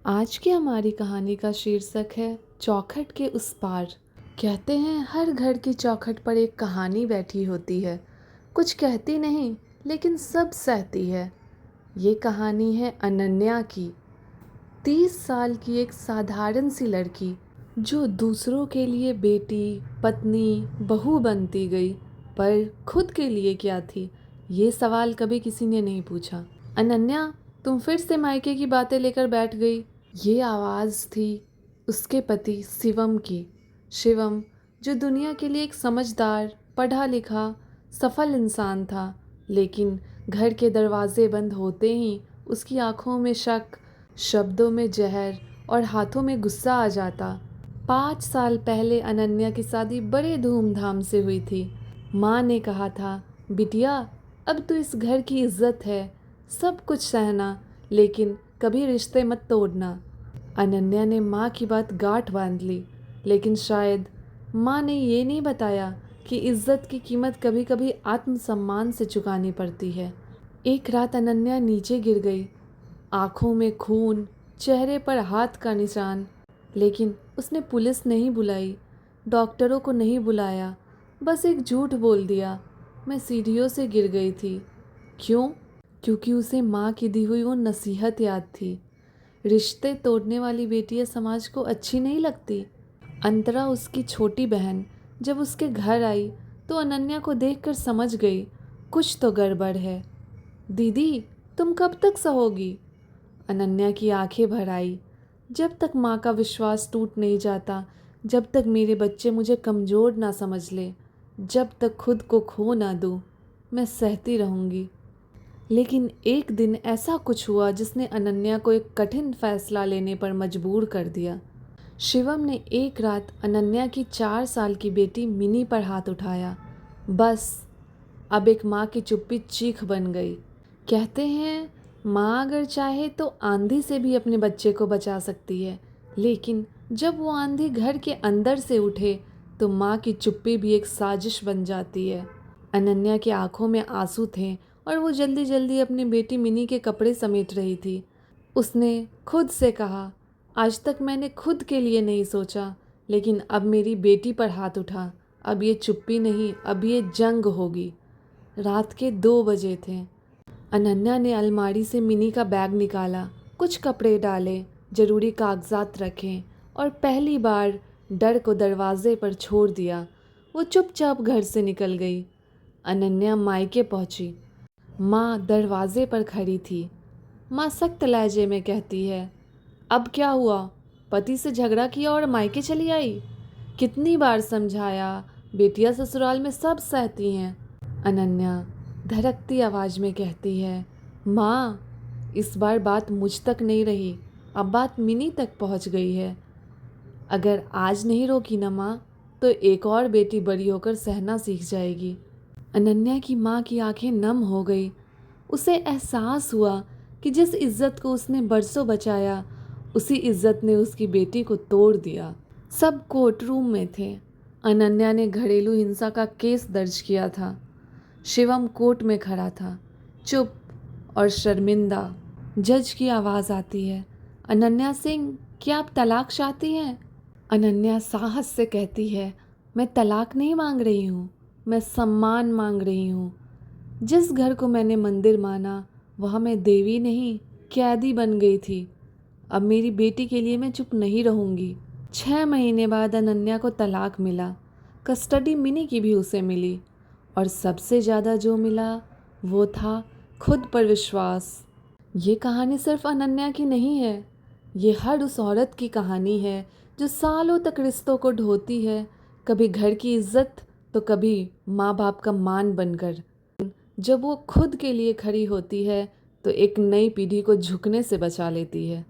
आज की हमारी कहानी का शीर्षक है चौखट के उस पार। कहते हैं हर घर की चौखट पर एक कहानी बैठी होती है। कुछ कहती नहीं लेकिन सब सहती है। ये कहानी है अनन्या की। 30 साल की एक साधारण सी लड़की जो दूसरों के लिए बेटी, पत्नी, बहू बनती गई, पर खुद के लिए क्या थी, ये सवाल कभी किसी ने नहीं पूछा। अनन्या, तुम फिर से मायके की बातें लेकर बैठ गई। ये आवाज़ थी उसके पति शिवम की। शिवम, जो दुनिया के लिए एक समझदार, पढ़ा लिखा, सफल इंसान था, लेकिन घर के दरवाजे बंद होते ही उसकी आंखों में शक, शब्दों में जहर और हाथों में गुस्सा आ जाता। 5 साल पहले अनन्या की शादी बड़े धूमधाम से हुई थी। माँ ने कहा था, बिटिया, अब तो इस घर की इज्जत है, सब कुछ सहना, लेकिन कभी रिश्ते मत तोड़ना। अनन्या ने माँ की बात गांठ बांध ली, लेकिन शायद माँ ने ये नहीं बताया कि इज्जत की कीमत कभी कभी आत्मसम्मान से चुकानी पड़ती है। एक रात अनन्या नीचे गिर गई, आंखों में खून, चेहरे पर हाथ का निशान। लेकिन उसने पुलिस नहीं बुलाई, डॉक्टरों को नहीं बुलाया, बस एक झूठ बोल दिया, मैं सीढ़ियों से गिर गई थी। क्यों? क्योंकि उसे माँ की दी हुई वो नसीहत याद थी, रिश्ते तोड़ने वाली बेटियां समाज को अच्छी नहीं लगती। अंतरा, उसकी छोटी बहन, जब उसके घर आई तो अनन्या को देखकर समझ गई कुछ तो गड़बड़ है। दीदी, तुम कब तक सहोगी? अनन्या की आंखें भर आई। जब तक माँ का विश्वास टूट नहीं जाता, जब तक मेरे बच्चे मुझे कमज़ोर ना समझ ले, जब तक खुद को खो ना दूँ, मैं सहती रहूँगी। लेकिन एक दिन ऐसा कुछ हुआ जिसने अनन्या को एक कठिन फैसला लेने पर मजबूर कर दिया। शिवम ने एक रात अनन्या की 4 साल की बेटी मिनी पर हाथ उठाया। बस, अब एक माँ की चुप्पी चीख बन गई। कहते हैं माँ अगर चाहे तो आंधी से भी अपने बच्चे को बचा सकती है, लेकिन जब वो आंधी घर के अंदर से उठे तो माँ की चुप्पी भी एक साजिश बन जाती है। अनन्या की आंखों में आंसू थे और वो जल्दी जल्दी अपनी बेटी मिनी के कपड़े समेट रही थी। उसने खुद से कहा, आज तक मैंने खुद के लिए नहीं सोचा, लेकिन अब मेरी बेटी पर हाथ उठा, अब ये चुप्पी नहीं, अब ये जंग होगी। रात के 2 बजे थे। अनन्या ने अलमारी से मिनी का बैग निकाला, कुछ कपड़े डाले, जरूरी कागजात रखे और पहली बार डर को दरवाजे पर छोड़ दिया। वो चुपचाप घर से निकल गई। अनन्या मायके पहुंची। माँ दरवाजे पर खड़ी थी। माँ सख्त लहजे में कहती है, अब क्या हुआ? पति से झगड़ा किया और मायके चली आई? कितनी बार समझाया, बेटियां ससुराल में सब सहती हैं। अनन्या धड़कती आवाज में कहती है, माँ, इस बार बात मुझ तक नहीं रही, अब बात मिनी तक पहुंच गई है। अगर आज नहीं रोकी ना माँ, तो एक और बेटी बड़ी होकर सहना सीख जाएगी। अनन्या की माँ की आंखें नम हो गई। उसे एहसास हुआ कि जिस इज्जत को उसने बरसों बचाया, उसी इज्जत ने उसकी बेटी को तोड़ दिया। सब कोर्ट रूम में थे। अनन्या ने घरेलू हिंसा का केस दर्ज किया था। शिवम कोर्ट में खड़ा था, चुप और शर्मिंदा। जज की आवाज़ आती है, अनन्या सिंह, क्या आप तलाक चाहती हैं? अनन्या साहस से कहती है, मैं तलाक नहीं मांग रही हूँ, मैं सम्मान मांग रही हूँ। जिस घर को मैंने मंदिर माना, वहाँ मैं देवी नहीं, कैदी बन गई थी। अब मेरी बेटी के लिए मैं चुप नहीं रहूँगी। 6 महीने बाद अनन्या को तलाक मिला। कस्टडी मिनी की भी उसे मिली, और सबसे ज़्यादा जो मिला वो था खुद पर विश्वास। ये कहानी सिर्फ अनन्या की नहीं है, ये हर उस औरत की कहानी है जो सालों तक रिश्तों को ढोती है, कभी घर की इज्जत तो कभी माँ बाप का मान बनकर। जब वो खुद के लिए खड़ी होती है तो एक नई पीढ़ी को झुकने से बचा लेती है।